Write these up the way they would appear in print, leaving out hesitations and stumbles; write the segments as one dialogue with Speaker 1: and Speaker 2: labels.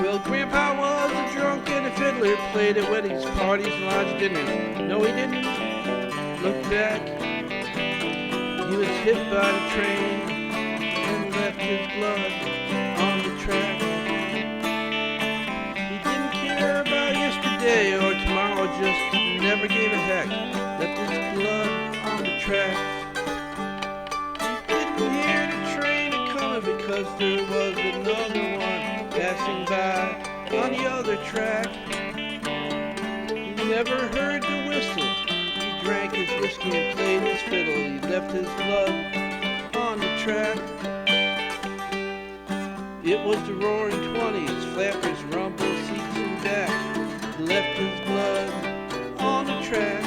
Speaker 1: Well, Grandpa was a drunk and a fiddler, played at weddings, parties, and large dinners. No, he didn't look back. He was hit by the train and left his blood on the track. He didn't care about yesterday or tomorrow, just never gave a heck. Left his blood on the track. He didn't hear the train a-coming because there was another one passing by on the other track. He never heard the whistle. He drank his whiskey and played his fiddle. He left his blood on the track. It was the roaring 20s, flappers, rumble, seats and back. He left his blood on the track.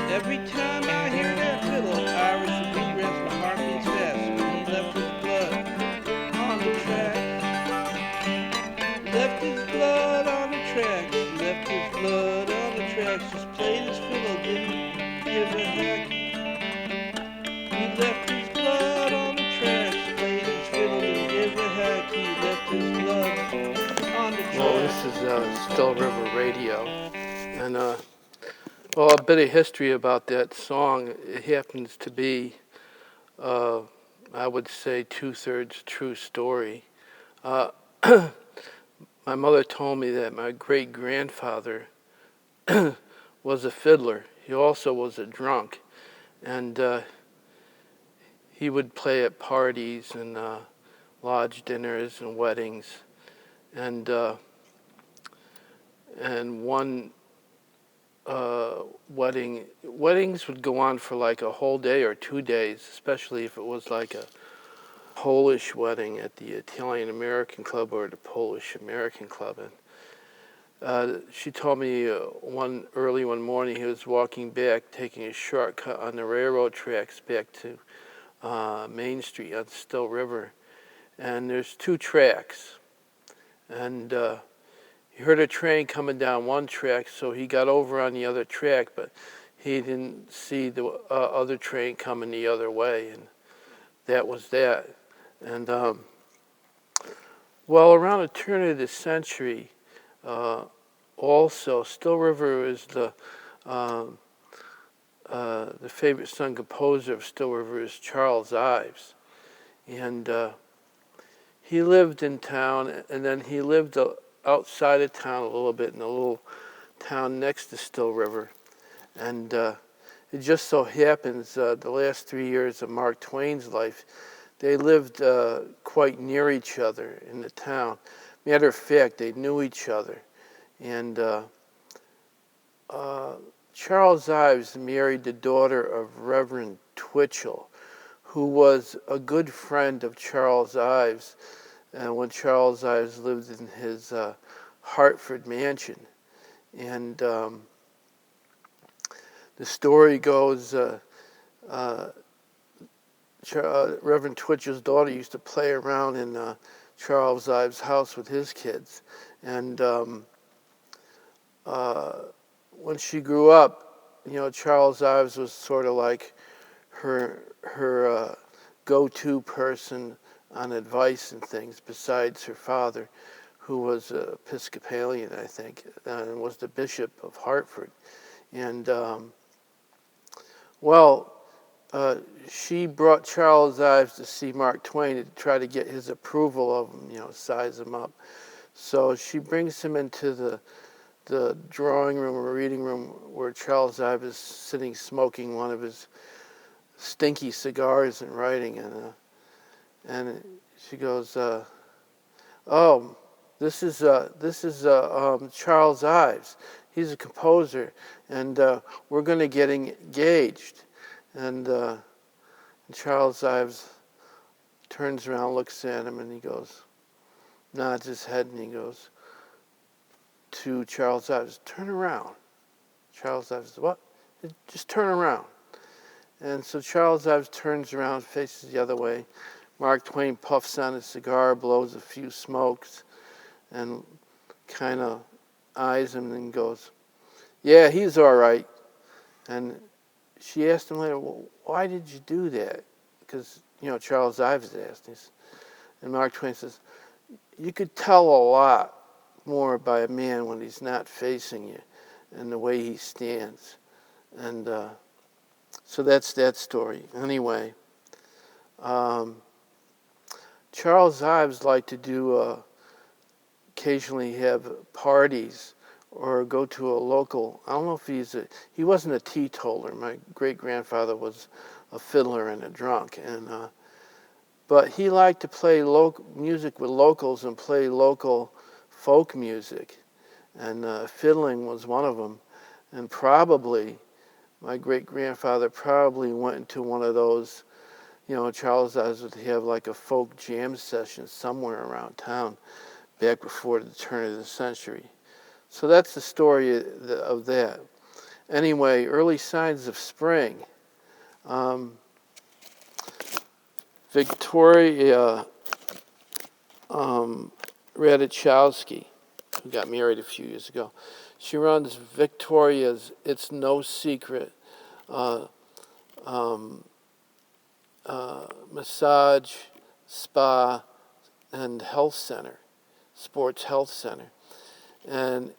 Speaker 1: Every time I hear that fiddle, Irish and bluegrass, my heart beats fast. He left his blood on the track. Left his blood on the tracks. Left his blood on the tracks. Just played his fiddle, didn't give a heck. He left his blood on the tracks. Played his fiddle, didn't give a heck. He left his blood on the tracks.
Speaker 2: Well, this is Still River Radio, and well, a bit of history about that song. It happens to be, I would say, 2/3 true story. My mother told me that my great-grandfather was a fiddler. He also was a drunk, and he would play at parties and lodge dinners and weddings, and one weddings would go on for like a whole day or 2 days, especially if it was like a Polish wedding at the Italian American Club or the Polish American Club. And she told me one morning he was walking back, taking a shortcut on the railroad tracks back to Main Street on Still River, and there's 2 tracks, and he heard a train coming down one track, so he got over on the other track, but he didn't see the other train coming the other way, and that was that. And well, around the turn of the century, also Still River is the favorite son composer of Still River is Charles Ives, and he lived in town, and then he lived outside of town a little bit in a little town next to Still River, and it just so happens the last 3 years of Mark Twain's life, they lived quite near each other in the town. Matter of fact, they knew each other. And Charles Ives married the daughter of Reverend Twitchell, who was a good friend of Charles Ives when Charles Ives lived in his Hartford mansion. And the story goes, Reverend Twitchell's daughter used to play around in Charles Ives' house with his kids. And when she grew up, you know, Charles Ives was sort of like her go-to person on advice and things, besides her father, who was Episcopalian, I think, and was the Bishop of Hartford. And she brought Charles Ives to see Mark Twain to try to get his approval of him, you know, size him up. So she brings him into the drawing room or reading room where Charles Ives is sitting smoking one of his stinky cigars and writing, and she goes, "Oh, this is Charles Ives. He's a composer, and we're going to get engaged." And Charles Ives turns around, looks at him, and he goes, nods his head, and he goes to Charles Ives, "Turn around." Charles Ives, "What?" "Just turn around." And so Charles Ives turns around, faces the other way. Mark Twain puffs on a cigar, blows a few smokes, and kind of eyes him and goes, "Yeah, he's all right." And she asked him later, "Well, why did you do that?" Because, Charles Ives asked. And Mark Twain says, "You could tell a lot more by a man when he's not facing you and the way he stands." And so that's that story. Anyway, Charles Ives liked to do occasionally have parties or go to a local. I don't know if he wasn't a teetotaler. My great grandfather was a fiddler and a drunk, but he liked to play local music with locals and play local folk music, and fiddling was one of them. And probably my great grandfather probably went into one of those. Charles Ives would have like a folk jam session somewhere around town back before the turn of the century. So that's the story of that. Anyway, early signs of spring. Victoria Ratajkowski, who got married a few years ago, she runs Victoria's It's No Secret massage, spa, and health center, sports health center. And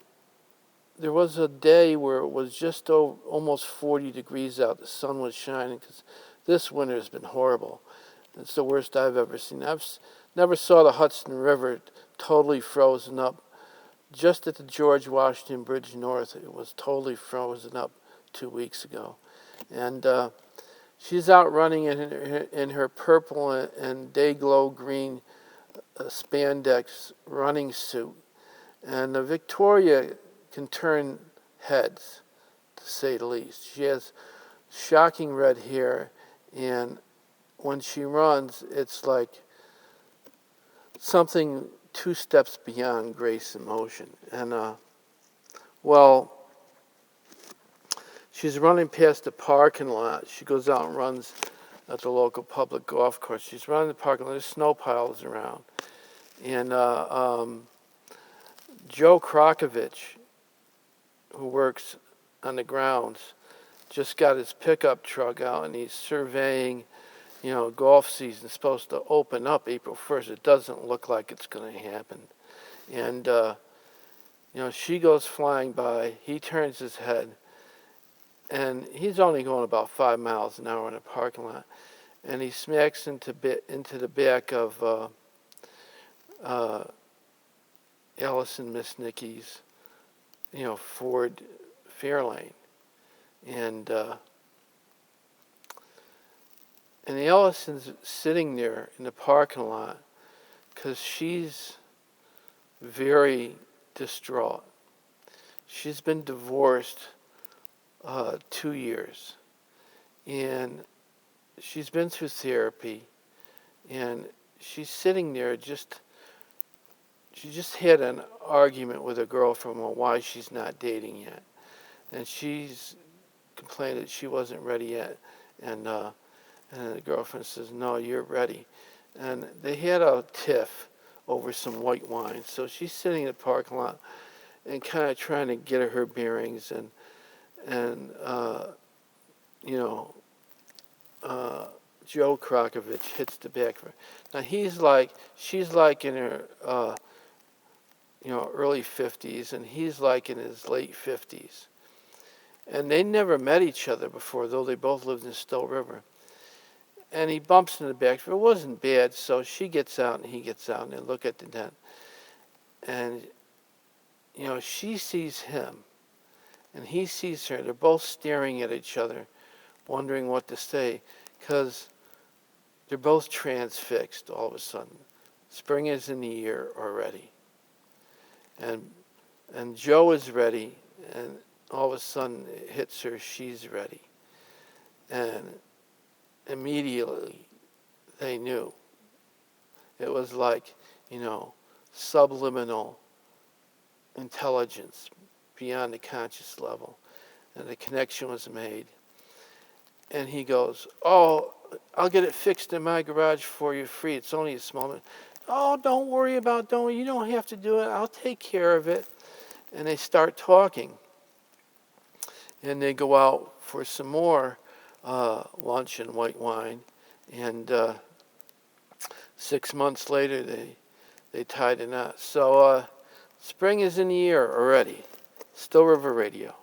Speaker 2: there was a day where it was just almost 40 degrees out. The sun was shining because this winter has been horrible. It's the worst I've ever seen. I've never saw the Hudson River totally frozen up. Just at the George Washington Bridge North, it was totally frozen up 2 weeks ago. And she's out running in her purple and day-glow green spandex running suit. And Victoria can turn heads, to say the least. She has shocking red hair, and when she runs, it's like something 2 steps beyond grace and motion. And, she's running past the parking lot. She goes out and runs at the local public golf course. She's running the parking lot. There's snow piles around. And Joe Krakovich, who works on the grounds, just got his pickup truck out, and he's surveying. Golf season's supposed to open up April 1st. It doesn't look like it's going to happen. And, she goes flying by. He turns his head, and he's only going about 5 miles an hour in a parking lot. And he smacks into the back of Allison Misnicky's, Ford Fairlane. And Allison's sitting there in the parking lot because she's very distraught. She's been divorced 2 years, and she's been through therapy, and she's sitting there she just had an argument with a girlfriend on why she's not dating yet, and she's complained that she wasn't ready yet, and the girlfriend says, "No, you're ready." And they had a tiff over some white wine. So she's sitting in the parking lot and kind of trying to get her bearings. And Joe Krakovich hits the back of her. Now she's like in her, early 50s, and he's like in his late 50s. And they never met each other before, though they both lived in Still River. And he bumps in the back. It wasn't bad, so she gets out and he gets out, and they look at the dent. And, she sees him, and he sees her. They're both staring at each other, wondering what to say, because they're both transfixed all of a sudden. Spring is in the air already. And Joe is ready, and all of a sudden it hits her, she's ready. And immediately they knew. It was like, subliminal intelligence beyond the conscious level. And the connection was made. And he goes, "Oh, I'll get it fixed in my garage for you free. It's only a small. Oh, don't worry about, you don't have to do it. I'll take care of it. And they start talking. And they go out for some more lunch and white wine. And 6 months later, they tied a knot. So spring is in the air already. Still River Radio.